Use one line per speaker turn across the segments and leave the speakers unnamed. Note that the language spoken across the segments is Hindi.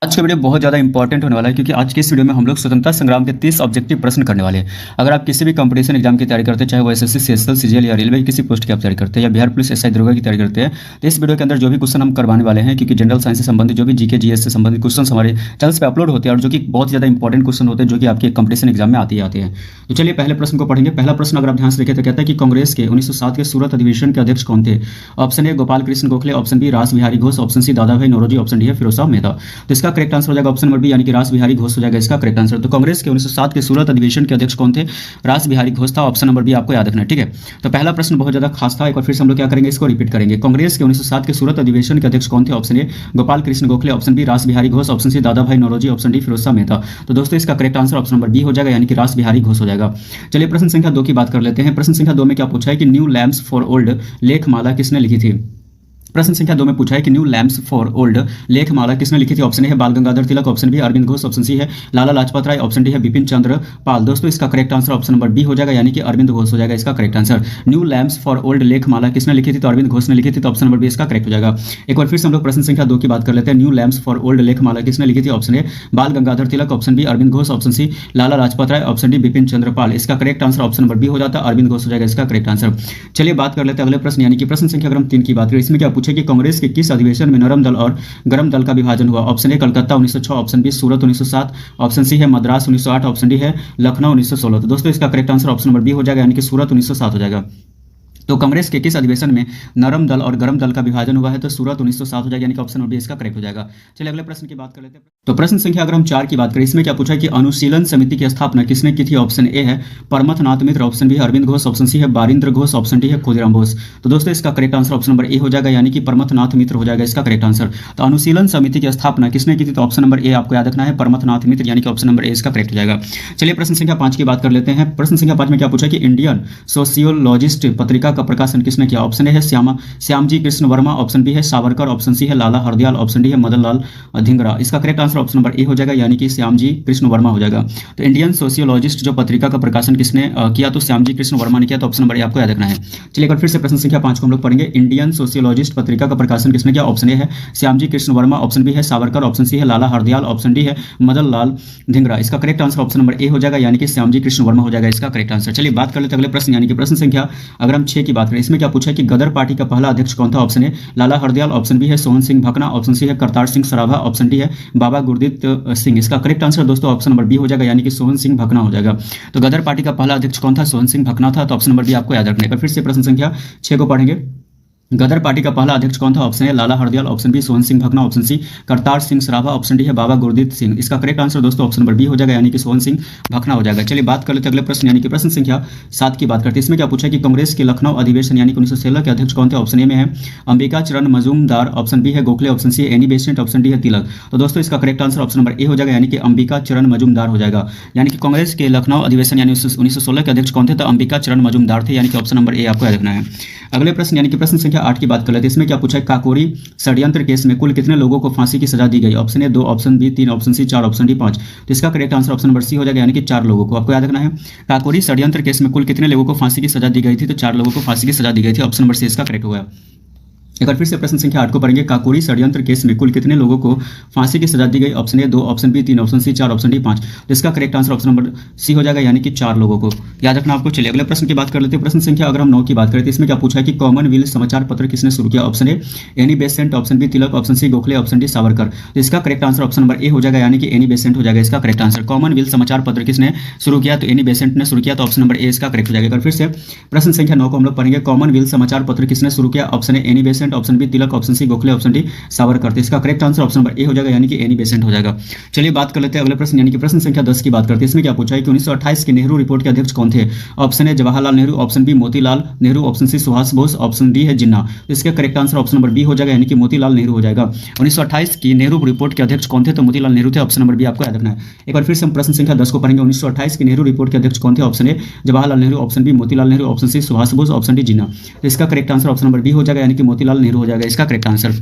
आज का वीडियो बहुत ज़्यादा इंपॉर्टेंट होने वाला है क्योंकि आज के इस वीडियो में हम लोग स्वतंत्रता संग्राम के 30 ऑब्जेक्टिव प्रश्न करने वाले हैं। अगर आप किसी भी कंपटीशन एग्जाम की तैयारी करते हैं, चाहे वो एसएससी, सीएसएल, सीजीएल या रेलवे किसी पोस्ट की आप तैयारी करते हैं या बिहार पुलिस, एसआई, दरोगा की तैयारी करते हैं, तो इस वीडियो के अंदर जो भी क्वेश्चन हम करवाने वाले हैं, क्योंकि जनरल साइंस से संबंधित जो भी जीके जीएस से संबंधित क्वेश्चन हमारे चैनल पर अपलोड होते हैं और जो कि बहुत ज़्यादा इंपॉर्टेंट क्वेश्चन होते हैं जो कि आपके कंपटीशन एग्जाम में आते ही आते हैं। तो चलिए पहले प्रश्न को पढ़ेंगे। पहला प्रश्न अगर आप ध्यान से देखें तो कहता है कि कांग्रेस के 1907 के सूरत अधिवेशन के अध्यक्ष कौन थे? Option A Gopal Krishna Gokhale, option B Ras Bihari Ghosh, option C Dada Bhai Naoroji, option D है फिरोज शाह मेहता। तो इसका करेक्ट आंसर हो जाएगा ऑप्शन नंबर बी यानी कि रास बिहारी घोष हो जाएगा इसका करेक्ट आंसर। तो कांग्रेस के 1907 के सूरत अधिवेशन के अध्यक्ष कौन थे? रास बिहारी घोष था। ऑप्शन नंबर बी आपको याद रखना है, ठीक है। तो पहला प्रश्न बहुत ज्यादा खास था, एक बार फिर से हम लोग क्या करेंगे, इसको रिपीट करेंगे। कांग्रेस के 1907 के सूरत अधिवेशन के अध्यक्ष कौन थे? Option A Gopal Krishna Gokhale, option B Ras Bihari Ghosh, option C Dada Bhai Naoroji, option D Firoz Shah Mehta. तो दोस्तों इसका correct answer option number B हो जाएगा यानी कि रास बिहारी घोष हो जाएगा। चलिए प्रश्न संख्या 2 की बात कर लेते हैं। प्रश्न संख्या 2 में क्या पूछा है कि न्यू लैम्प्स फॉर ओल्ड लेखमाला किसने लिखी थी? प्रश्न संख्या 2 में पूछा है कि न्यू लैम्प्स फॉर ओल्ड लेखमाला किसने लिखी थी? ऑप्शन ए है Bal Gangadhar Tilak, option B Arvind Ghosh, option C है लाला लाजपत राय, ऑप्शन डी है बिपिन चंद्र पाल। दोस्तों इसका correct answer option number B हो जाएगा यानी कि अरविंद घोष हो जाएगा इसका correct answer. New lamps for old लेखमाला किसने लिखी थी? तो अरविंद घोष ने लिखी थी, तो ऑप्शन नंबर बी इसका करेक्ट हो जाएगा। एक बार फिर से हम लोग प्रश्न संख्या 2 की बात कर लेते हैं। न्यू लैम्प्स फॉर ओल्ड लेखमाला किसने लिखी थी? Option A Bal Gangadhar Tilak, option B Arvind Ghosh, option C Lala Lajpat Rai, option D Bipin Chandra Pal. इसका correct answer option number B हो जाता है, अरविंद घोष हो जाएगा इसका करेक्ट आंसर। चलिए बात कर लेते हैं अगले प्रश्न यानी कि प्रश्न संख्या अगर हम 3 की बात करें, इसमें क्या पूछे कि कांग्रेस के किस अधिवेशन में नरम दल और गरम दल का विभाजन हुआ? Option A Calcutta 1906, option B Surat 1907, option C है मद्रास 1908, ऑप्शन डी है लखनऊ 1916। तो दोस्तों इसका correct answer option number B हो जाएगा यानी कि सूरत 1907 हो जाएगा। तो कांग्रेस के किस अधिवेशन में नरम दल और गरम दल का विभाजन हुआ है? तो सूरत 1907 हो जाएगा यानी कि ऑप्शन नंबर बी इसका करेक्ट हो जाएगा। चलिए अगले प्रश्न की बात कर लेते हैं। तो प्रश्न संख्या अगर हम 4 की बात करें, इसमें क्या पूछा है कि अनुशीलन समिति की स्थापना किसने की थी? ऑप्शन ए है परमथनाथ मित्र, ऑप्शन बी है अरविंद घोष, ऑप्शन सी है बारिंद्र घोष, ऑप्शन डी है खुदीराम बोस। तो दोस्तों इसका correct answer option number A हो जाएगा यानी कि परमथनाथ मित्र हो जाएगा इसका करेक्ट आंसर। तो अनुशीलन समिति की स्थापना किसने की थी? तो ऑप्शन नंबर ए आपको याद रखना है, परमथनाथ मित्र यानी कि ऑप्शन नंबर ए इसका करेक्ट हो जाएगा। चलिए प्रश्न संख्या 5 की बात कर लेते हैं। प्रश्न संख्या 5 में क्या पूछा है कि इंडियन सोशियोलॉजिस्ट पत्रिका का प्रकाशन किसने किया? ऑप्शन ए है श्यामजी कृष्ण वर्मा, ऑप्शन बी है सावरकर, ऑप्शन सी है लाला हरदयाल, ऑप्शन डी है मदन लाल धिंगरा। इसका correct answer option number A हो जाएगा यानी कि श्यामजी कृष्ण वर्मा हो जाएगा। तो इंडियन सोशियोलॉजिस्ट जो पत्रिका का प्रकाशन किसने किया? तो श्यामजी कृष्ण वर्मा ने किया, तो ऑप्शन नंबर ए आपको याद रखना है। चलिए एक बार फिर से प्रश्न संख्या 5 को हम लोग पढ़ेंगे। इंडियन सोशियोलॉजिस्ट पत्रिका का प्रकाशन किसने किया? ऑप्शन ए है श्यामजी कृष्ण वर्मा, ऑप्शन बी है सावरकर, ऑप्शन सी है लाला हरदयाल, ऑप्शन डी है मदन लाल धिंगरा। इसका correct answer option number A हो जाएगा यानी कि श्यामजी कृष्ण वर्मा हो जाएगा इसका करेक्ट आंसर। चलिए बात कर लेते हैं अगले प्रश्न यानी कि प्रश्न संख्या अगर हम 6 की बात करें, इसमें क्या पूछा है कि गदर पार्टी का पहला अध्यक्ष कौन था? Option A Lala Hardayal, option B है सोहन सिंह भकना, ऑप्शन सी है करतार सिंह सराभा, ऑप्शन डी है बाबा गुरदीप सिंह। इसका करेक्ट आंसर दोस्तों ऑप्शन नंबर बी हो जाएगा यानी कि सोहन सिंह भकना हो जाएगा। तो गदर पार्टी का पहला अध्यक्ष कौन था? सोहन सिंह भकना था, तो ऑप्शन नंबर बी आपको याद रखने का। फिर से प्रश्न संख्या 6 को पढ़ेंगे। गदर पार्टी का पहला अध्यक्ष कौन था? Option A Lala Hardayal, option B Sohan Singh Bhakna, option C Kartar Singh Sarabha, option D है बाबा गुरदीप सिंह। इसका करेक्ट आंसर दोस्तों ऑप्शन नंबर बी हो जाएगा यानी कि सोहन सिंह भकना हो जाएगा। चलिए बात कर लेते हैं अगले प्रश्न यानी कि प्रश्न संख्या 7 की बात करते हैं। इसमें क्या पूछा है कि कांग्रेस के लखनऊ अधिवेशन यानी कि 1916 के अध्यक्ष कौन थे? ऑप्शन ए में है अंबिका चरण मजूमदार, ऑप्शन बी है Gokhale, option see any Besant, option D है तिलक। तो दोस्तों इसका correct answer option number A हो जाएगा यानी कि अंबिका चरण मजूमदार हो जाएगा। यानी कि कांग्रेस के लखनऊ अधिवेशन यानी 1916 के अध्यक्ष कौन थे? तो अंबिका चरण मजूमदार थे यानी कि ऑप्शन नंबर ए आपको याद रखना है। अगले प्रश्न यानी कि प्रश्न संख्या 8 की बात कर लेते हैं। इसमें क्या पूछा है काकोरी षड्यंत्र केस में कुल कितने लोगों को फांसी की सजा दी गई? Option A 2, option B 3, option C 4, option D 5। तो इसका correct answer option number C हो जाएगा यानी कि 4 लोगों को आपको याद रखना है। काकोरी षड्यंत्र केस में कुल कितने लोगों को फांसी की सजा दी गई थी? तो 4 लोगों को फांसी की सजा दी गई थी, ऑप्शन नंबर सी इसका करेक्ट होगा। एक बार फिर से प्रश्न संख्या 8 को पढ़ेंगे। काकोरी षड्यंत्र केस में कुल कितने लोगों को फांसी की सजा दी गई? Option A 2, option B 3, option C 4, option D 5। तो इसका correct answer option number C हो जाएगा यानी कि 4 लोगों को याद रखना आपको। चलिए अगले प्रश्न की बात कर लेते हैं। प्रश्न संख्या अगर हम 9 की बात करें तो इसमें क्या पूछा है कि कॉमनवेल्थ समाचार पत्र किसने शुरू किया? Option A Annie Besant, option B Tilak, option C Gokhale, option D Savarkar. तो इसका correct answer option number A हो जाएगा यानी कि एनी बेसेंट हो जाएगा इसका करेक्ट आंसर। कॉमनवेल्थ समाचार पत्र किसने शुरू किया? तो एनी बेसेंट ने शुरू किया, तो ऑप्शन नंबर ए इसका करेक्ट हो जाएगा। फिर से प्रश्न संख्या 9 को हम लोग पढ़ेंगे। कॉमनवेल्थ समाचार पत्र किसने शुरू किया? Option A Annie Besant, option B Tilak, option C Gokhale, option D Savarkar. तो इसका correct answer option number A हो जाएगा यानी कि एनी बेसेंट हो जाएगा। चलिए बात कर लेते हैं अगले प्रश्न यानी कि प्रश्न संख्या 10 की बात करते हैं। इसमें क्या पूछा है कि 1928 की नेहरू रिपोर्ट के अध्यक्ष कौन थे? Option A Jawaharlal Nehru, option B Motilal Nehru, option C Subhash Bose, option D है जिन्ना। तो इसका correct answer option number B हो जाएगा यानी कि मोतीलाल नेहरू हो जाएगा। 1928 की नेहरू रिपोर्ट के अध्यक्ष कौन थे? तो मोतीलाल नेहरू थे, ऑप्शन नंबर बी आपको याद रखना है। एक बार फिर से हम प्रश्न संख्या 10 को पढ़ेंगे। 1928 की नेहरू रिपोर्ट के अध्यक्ष कौन थे? Option A Jawaharlal Nehru, option B Motilal Nehru, option C Subhash Bose, option D Jinnah. तो इसका correct answer option number B हो जाएगा यानी कि मोतीलाल नेहरू हो जाएगा इसका करेक्ट आंसर।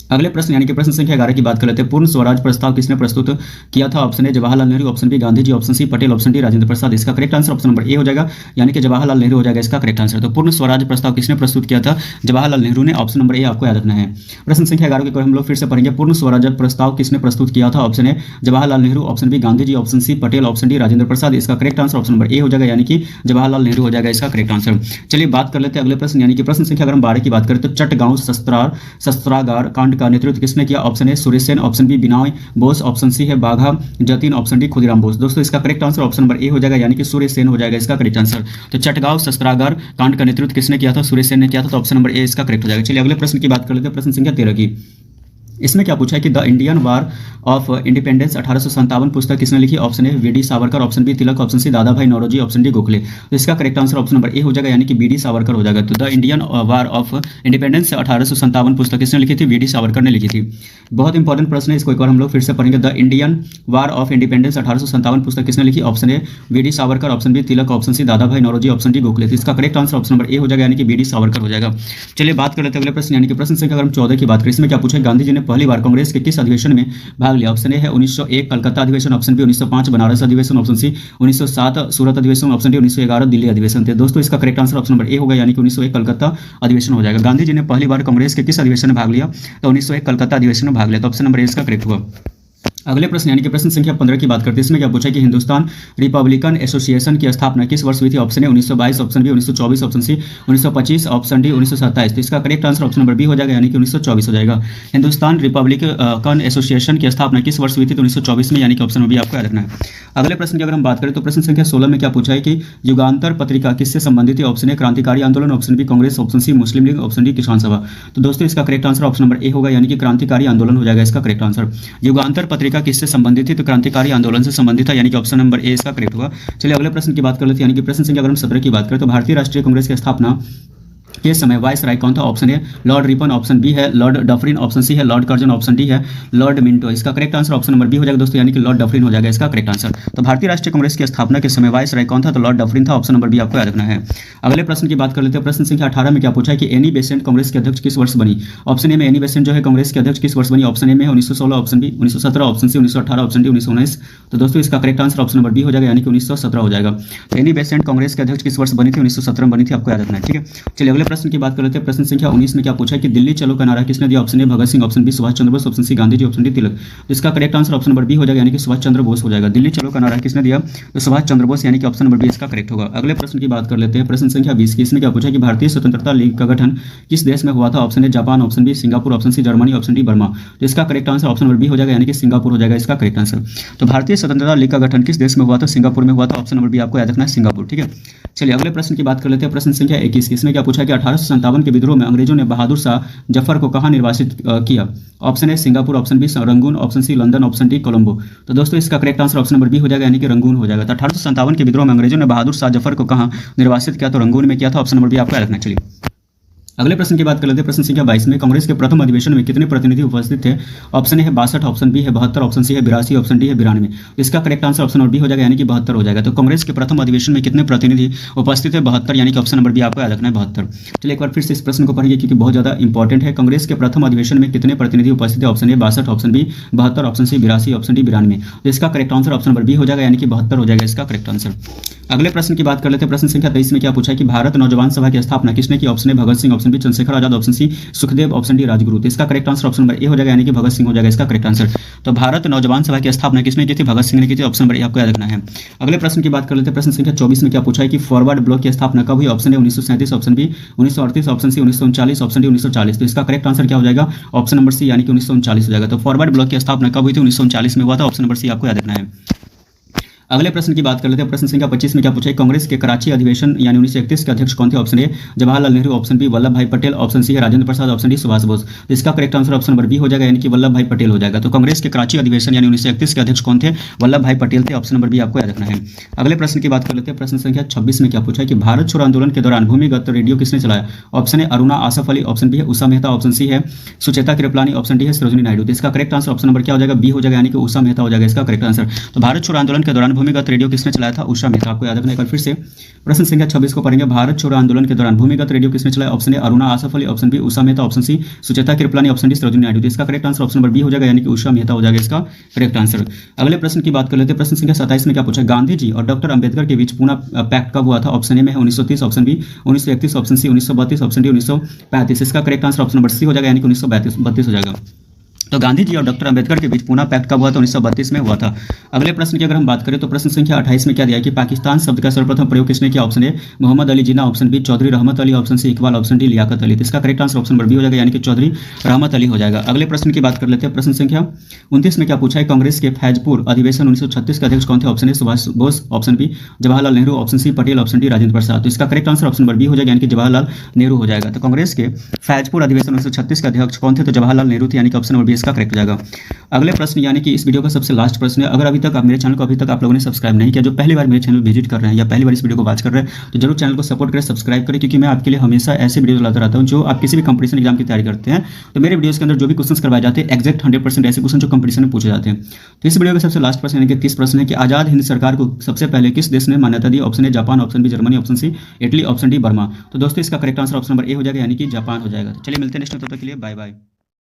अगले प्रश्न यानी कि प्रश्न संख्या 11 की बात कर लेते हैं। पूर्ण स्वराज प्रस्ताव किसने प्रस्तुत किया था? Option A Jawaharlal Nehru, option B Gandhi ji, option C Patel, option D Rajendra Prasad. इसका correct answer option number A हो जाएगा, यानी कि जवाहरलाल नेहरू हो जाएगा इसका करेक्ट आंसर। तो पूर्ण स्वराज प्रस्ताव किसने प्रस्तुत किया था? जवाहरलाल नेहरू ने। ऑप्शन नंबर ए आपको याद रखना है। प्रश्न संख्या 11 को हम लोग फिर से पढ़ेंगे। पूर्ण स्वराज प्रस्ताव किसने प्रस्तुत किया था? Option A Jawaharlal Nehru, option B Gandhi ji, option C Patel, option D Rajendra Prasad. इसका correct answer option number A हो जाएगा, यानी कि जवाहरलाल नेहरू हो जाएगा इसका करेक्ट आंसर। चलिए बात कर लेते हैं अगले प्रश्न यानी कि प्रश्न संख्या अगर हम 12 की बात करें तो चटगांव शस्त्रागार कांड का नेतृत्व किसने किया? Option A Suresh Sen, option B Binoy Bose, option C है बाघा जतीन, ऑप्शन डी खुदीराम बोस। दोस्तों इसका correct answer option number A हो जाएगा, यानी कि सुरेश सेन हो जाएगा इसका करेक्ट आंसर। तो चटगांव शस्त्रागार कांड का नेतृत्व किसने किया था? सुरेश सेन ने किया था। तो ऑप्शन नंबर ए इसका करेक्ट हो जाएगा। चलिए अगले प्रश्न की बात कर लेते हैं। प्रश्न संख्या 13 की। इसमें क्या पूछा है कि the Indian war of independence 1857 पुस्तक किसने लिखी? Option A V D Savarkar, option B Tilak, option C Dada Bhai Naoroji, option D Gokhale. तो इसका correct answer option number A हो जाएगा, यानी कि बी डी सावरकर हो जाएगा। तो the Indian war of independence 1857 पुस्तक किसने लिखी थी? वी डी सावरकर ने लिखी थी। बहुत इंपॉर्टेंट प्रश्न है, इसको एक बार हम लोग फिर से पढ़ेंगे। The Indian war of independence 1857 पुस्तक किसने लिखी? Option A V D Savarkar, option B Tilak, option C Dada Bhai Naoroji, option D Gokhale. तो इसका correct answer option number A हो जाएगा, यानी कि बी डी सावरकर हो जाएगा। चलिए बात कर लेते हैं अगले प्रश्न यानी कि प्रश्न संख्या अगर हम 14 की बात करें। इसमें क्या पूछा है? गांधी जी ने पहली बार कांग्रेस के किस अधिवेशन में भाग लिया? ऑप्शन ए है 1901 कलकत्ता अधिवेशन, ऑप्शन बी 1905 बनारस अधिवेशन, ऑप्शन सी 1907 सूरत अधिवेशन, ऑप्शन डी 1911 दिल्ली अधिवेशन थे। दोस्तों इसका correct answer option number A होगा, यानी कि 1901 कलकत्ता अधिवेशन हो जाएगा। गांधी जी ने पहली बार कांग्रेस के किस अधिवेशन में भाग लिया? तो 1901 कलकत्ता अधिवेशन में भाग लिया। तो ऑप्शन नंबर ए इसका करेक्ट हुआ। अगले प्रश्न यानी कि प्रश्न संख्या 15 की बात करते हैं। इसमें क्या पूछा है कि हिंदुस्तान रिपब्लिकन एसोसिएशन की स्थापना किस वर्ष हुई थी? Option A 1922, option B 1924, option C 1925, option D 1927। तो इसका correct answer option number B हो जाएगा, यानी कि 1924 हो जाएगा। हिंदुस्तान रिपब्लिकन एसोसिएशन की स्थापना किस वर्ष हुई थी? तो 1924 में, यानी कि ऑप्शन बी आपको याद रखना है। अगले प्रश्न की अगर हम बात करें तो प्रश्न संख्या 16 में क्या पूछा है कि युगांतर पत्रिका किससे संबंधित है? ऑप्शन ए क्रांतिकारी आंदोलन, option B Congress, option C Muslim League, option D Kisan Sabha. तो दोस्तों इसका correct answer option number A होगा, यानी कि क्रांतिकारी आंदोलन हो जाएगा इसका करेक्ट आंसर। युगांतर पत्रिका किससे संबंधित थी? तो क्रांतिकारी आंदोलन से संबंधित है, यानी कि ऑप्शन नंबर ए इसका करेक्ट होगा। चलिए अगले प्रश्न की बात कर लेते हैं, यानी कि प्रश्न संख्या अगर हम 17 की बात करें तो भारतीय राष्ट्रीय कांग्रेस की स्थापना के समय वाइस राय कौन था? Option A Lord Ripon, option B है लॉर्ड डफरिन, ऑप्शन सी है लॉर्ड कर्जन, ऑप्शन डी है लॉर्ड मिंटो। इसका correct answer option number B हो जाएगा दोस्तों, यानी कि लॉर्ड डफरिन हो जाएगा इसका करेक्ट आंसर। तो भारतीय राष्ट्रीय कांग्रेस की स्थापना के समय वाइस राय कौन था? तो लॉर्ड डफरिन था। ऑप्शन नंबर बी आपको याद रखना है। अगले प्रश्न की बात कर लेते हैं। प्रश्न संख्या 18 में क्या पूछा है कि एनी बेसेंट कांग्रेस के अध्यक्ष किस वर्ष बनी? ऑप्शन ए में एनी बेसेंट जो है कांग्रेस के अध्यक्ष किस वर्ष बनी? ऑप्शन ए में 1916, option B 1917, option C 1918, option D 1919। तो दोस्तों इसका correct answer option number B हो जाएगा, यानी कि 1917 हो जाएगा। तो एनी बेसेंट कांग्रेस के अध्यक्ष किस वर्ष बनी थी? 1917 में बनी थी, आपको याद रखना है। ठीक है, चलिए अगले प्रश्न की बात कर लेते हैं। प्रश्न संख्या 19 में क्या पूछा है कि दिल्ली चलो का नारा किसने दिया? Option A Bhagat Singh, option B Subhash Chandra Bose, option C Gandhi ji, option D Tilak. तो इसका correct answer option number B हो जाएगा, यानी कि सुभाष चंद्र बोस हो जाएगा। दिल्ली चलो का नारा किसने दिया? तो सुभाष चंद्र बोस, यानी कि ऑप्शन नंबर बी इसका करेक्ट होगा। अगले प्रश्न की बात कर लेते हैं। प्रश्न संख्या 20 की। इसमें क्या पूछा है कि भारतीय स्वतंत्रता लीग का गठन किस देश में हुआ था? Option A Japan, option B Singapore, option C Germany, option D Burma. तो इसका correct answer option number B हो जाएगा, यानी कि सिंगापुर हो जाएगा इसका करेक्ट आंसर। तो भारतीय स्वतंत्रता लीग का गठन किस देश में हुआ था? सिंगापुर में हुआ था। ऑप्शन नंबर बी आपको याद रखना है, सिंगापुर। ठीक है, चलिए अगले प्रश्न की बात कर लेते हैं। प्रश्न संख्या 21 की। इसमें क्या पूछा है कि 1857 के विद्रोह में अंग्रेजों ने बहादुर शाह जफर को कहां निर्वासित किया? Option A Singapore, option B Rangoon, option C London, option D Colombo. तो दोस्तों इसका correct answer option number B हो जाएगा, यानी कि रंगून हो जाएगा। तो 1857 के विद्रोह में अंग्रेजों ने बहादुर शाह जफर को कहां निर्वासित किया? तो रंगून में किया था। ऑप्शन नंबर बी आपको याद रखना। चलिए अगले प्रश्न की बात कर लेते हैं। प्रश्न संख्या 22 में कांग्रेस के प्रथम अधिवेशन में कितने प्रतिनिधि उपस्थित थे? ऑप्शन ए है 62, ऑप्शन बी है 72, ऑप्शन सी है 82, ऑप्शन डी है 92। इसका correct answer option number B हो जाएगा, यानी कि 72 हो जाएगा। तो कांग्रेस के प्रथम अधिवेशन में कितने प्रतिनिधि उपस्थित है? 72, यानी कि ऑप्शन नंबर बी आपको याद रखना है, 72। चलिए एक बार फिर से इस प्रश्न को पढ़िए क्योंकि बहुत ज्यादा इंपॉर्टेंट है। कांग्रेस के प्रथम अधिवेशन में कितने प्रतिनिधि उपस्थित है? Option A 62, option B 72, option C 82, option D 92। तो इसका correct answer option number B हो जाएगा, यानी कि 72 हो जाएगा इसका करेक्ट आंसर। अगले प्रश्न की बात कर लेते हैं। प्रश्न संख्या 23 में क्या पूछा है कि भारत नौजवान सभा की स्थापना किसने की? Option A Bhagat Singh, option B Chandrashekhar Azad, option C Sukhdev, option D Rajguru. तो इसका correct answer option number A हो जाएगा, यानी कि भगत सिंह हो जाएगा इसका करेक्ट आंसर। तो भारत नौजवान सभा की स्थापना किसने की थी? भगत सिंह ने की थी। ऑप्शन नंबर ए आपको याद रखना है। अगले प्रश्न की बात कर लेते हैं। प्रश्न संख्या 24 में क्या पूछा है कि फॉरवर्ड ब्लॉक की स्थापना कब हुई? Option A 1937, option B 1938, option C 1939, option D 1940। तो इसका करेक्ट आंसर क्या हो जाएगा? ऑप्शन नंबर सी, यानी कि 1939 हो जाएगा। तो फॉरवर्ड ब्लॉक की स्थापना कब हुई थी? 1939 में हुआ था। ऑप्शन नंबर सी आपको याद रखना है। अगले प्रश्न की बात कर लेते हैं। प्रश्न संख्या 25 में क्या पूछा है? कांग्रेस के कराची अधिवेशन यानी 1931 के अध्यक्ष कौन थे? Option A Jawaharlal Nehru, option B Vallabh Bhai Patel, option C है राजेंद्र प्रसाद, ऑप्शन डी सुभाष बोस। तो इसका correct answer option number B हो जाएगा, यानी कि वल्लभ भाई पटेल हो जाएगा। तो कांग्रेस के कराची अधिवेशन यानी 1931 के अध्यक्ष कौन थे? वल्लभ भाई पटेल थे। ऑप्शन नंबर बी आपको याद रखना है। अगले प्रश्न की बात कर लेते हैं। प्रश्न संख्या 26 में क्या पूछा है कि भारत छोड़ो आंदोलन के दौरान भूमिगत रेडियो किसने चलाया? Option A Aruna Asaf Ali, option B है उषा मेहता, ऑप्शन सी है सुचेता कृपलानी, ऑप्शन डी है सरोजिनी नायडू। तो इसका करेक्ट आंसर ऑप्शन नंबर क्या हो जाएगा? बी हो जाएगा, यानी कि उषा मेहता हो जाएगा इसका करेक्ट आंसर। तो भारत छोड़ो आंदोलन के दौरान भूमिगत रेडियो किसने चलाया था? उषा मेहता। आपको याद रखना। एक बार फिर से प्रश्न संख्या 26 को पढ़ेंगे। भारत छोड़ो आंदोलन के दौरान भूमिगत रेडियो किसने चलाया? Option A Aruna Asaf Ali, option B Usha Mehta, option C Sucheta Kripalani, option D Sarojini Naidu. तो इसका correct answer option number B हो जाएगा, यानी कि उषा मेहता हो जाएगा इसका करेक्ट आंसर। अगले प्रश्न की बात कर लेते हैं। प्रश्न संख्या 27 में क्या पूछा? गांधी जी और डॉक्टर अंबेडकर के बीच पूना पैक्ट कब हुआ था? ऑप्शन ए में है 1930, option B 1931, option C 1932, option D 1935। इसका correct answer option number C हो जाएगा, यानी कि 1932 हो जाएगा। तो गांधी जी और डॉक्टर अंबेडकर के बीच पूना पैक्ट कब हुआ था? 1932 में हुआ था। अगले प्रश्न की अगर हम बात करें तो प्रश्न संख्या 28 में क्या दिया कि पाकिस्तान शब्द का सर्वप्रथम प्रयोग किसने किया? Option A Mohammad Ali Jinnah, option B Chaudhary Rahmat Ali, option C Iqbal, option D Liaquat Ali. तो इसका correct answer option number B हो जाएगा, यानी कि चौधरी रहमत अली हो जाएगा। अगले प्रश्न की बात कर लेते हैं। प्रश्न संख्या 29 में क्या पूछा है? कांग्रेस के फैजपुर अधिवेशन 1936 के अध्यक्ष कौन थे? Option A Subhash Bose, option B Jawaharlal Nehru, option C Patel, option D Rajendra Prasad. तो इसका correct answer option number B हो जाएगा, यानी कि जवाहरलाल नेहरू हो जाएगा। तो कांग्रेस के फैजपुर अधिवेशन 1936 के अध्यक्ष कौन थे? तो जवाहरलाल नेहरू थे, यानी कि ऑप्शन नंबर बी इसका करेक्ट हो जाएगा। अगले प्रश्न यानी कि इस वीडियो का सबसे लास्ट प्रश्न है। अगर अभी तक आप मेरे चैनल को अभी तक आप लोगों ने सब्सक्राइब नहीं किया, जो पहली बार मेरे चैनल विजिट कर रहे हैं या पहली बार इस वीडियो को वॉच कर रहे हैं, तो जरूर चैनल को सपोर्ट करें, सब्सक्राइब करें, क्योंकि मैं आपके लिए हमेशा ऐसे वीडियो लाता रहता हूं जो आप किसी भी कंपटीशन एग्जाम की तैयारी करते हैं तो मेरे वीडियोस के अंदर जो भी क्वेश्चन करवाए जाते हैं एक्जैक्ट 100% ऐसे क्वेश्चन जो कंपटीशन में पूछे जाते हैं। तो इस वीडियो का सबसे लास्ट प्रश्न यानी कि 30 प्रश्न है कि आजाद हिंद सरकार को सबसे पहले किस देश ने मान्यता दी? Option A Japan, option B Germany, option C Italy, option D Burma. तो दोस्तों इसका correct answer option number A हो जाएगा, यानी कि जापान हो जाएगा। तो चलिए मिलते हैं नेक्स्ट, तब तक के लिए बाय बाय।